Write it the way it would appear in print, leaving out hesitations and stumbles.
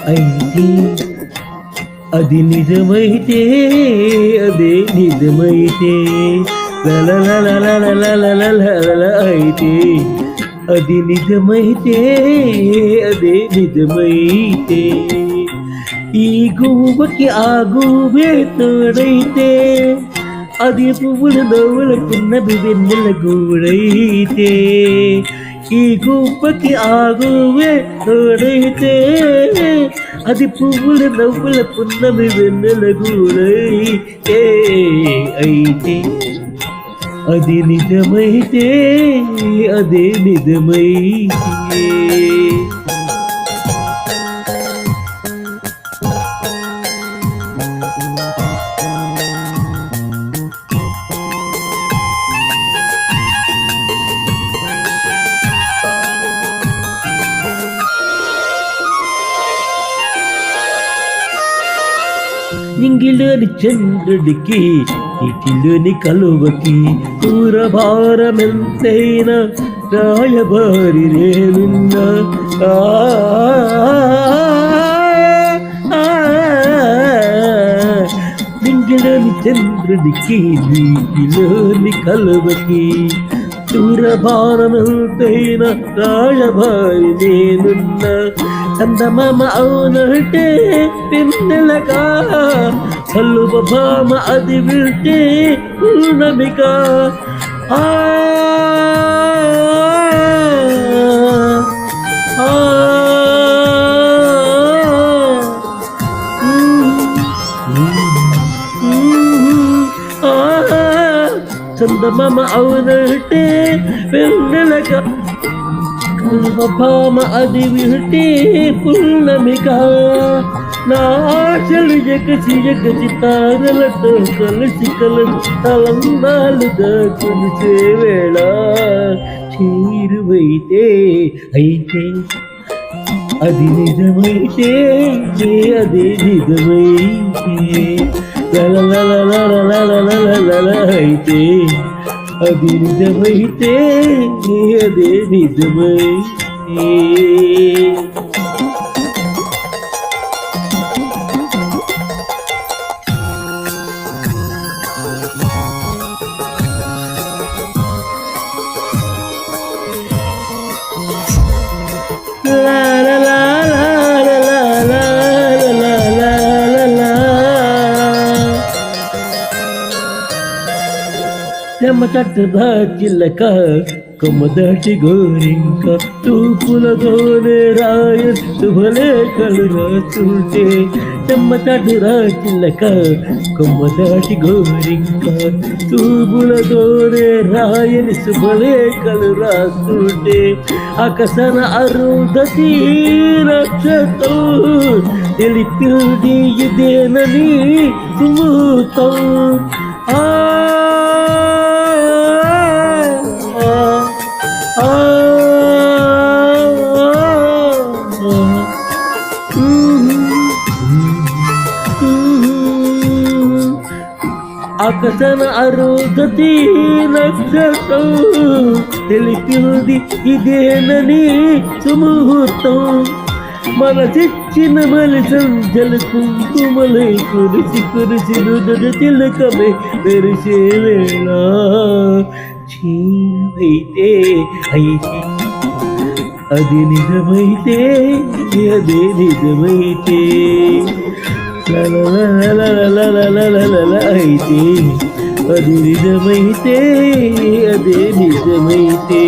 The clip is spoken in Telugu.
అయితే అది నిజమైతే అదే నిజమైతే లలలలలలలలలలల అయితే అది నిజమైతే అదే నిజమైతే ఈ గువ్వకి ఆ గువ్వే తోడైతే అది పువ్వులు నవ్వులకున్నది వెన్నెల గూడైతే ఈ గువ్వకి ఆ గువ్వే తోడైతే అది పువ్వులు నవ్వులకున్నది వెన్నెల గూడైతే అయితే అది నిజమైతే అదే నిజమైతే నింగిలోని చంద్రుడికి ఇటిలోని కలువకి కూరభారమెంతైనా రాయబారి రేనున్నా నింగిలోని చంద్రుడికి నీటిలోని కలువకి దూరభారమెంతైనా రాయబారి నేనున్నా చందమామ అవునంటే పిన్నెలగా కల్లువ భామ అది వింటే పూర్ణమిగా ఆ చందమామ అవునంటే పిన్నెలగా భామ అది వింటే పున్నమిగా నా ఆశలు ఎగసి తారలతో కలిసి తలందాలుగా కొలిసే వేళ చేరువైతే అయితే అది నిజమైతే అదే నిజమైతే అయితే అది నిజమైతే అదే నిజమైతే చెమచట్టదా చిల్లక కొమ్మదాటి గోరింక తూపులతోనే రాయత్తు భలేఖలు రాస్తుంటే చెమ్మచట్టురా చిల్లక కొమ్మదాటి గోరింక తూపులతోనే రాయని శుభలేఖలు రాస్తుంటే అకసన అరుంధతి నక్షత్రం తెలిపింది ఇదేనని సుమూతం అకసన అరుంధతి నక్షత్రం తెలిపింది ఇదేనని సుముహూర్తం మనసిచ్చిన మలి సంజలు కుంకుమలై కురిసి కురిసి నుదురు తిలకమే మెరిసే వేళ చీమైతే అయితే అది నిజమైతే అదే నిజమైతే అయితే అది నిజమైతే అదే నిజమైతే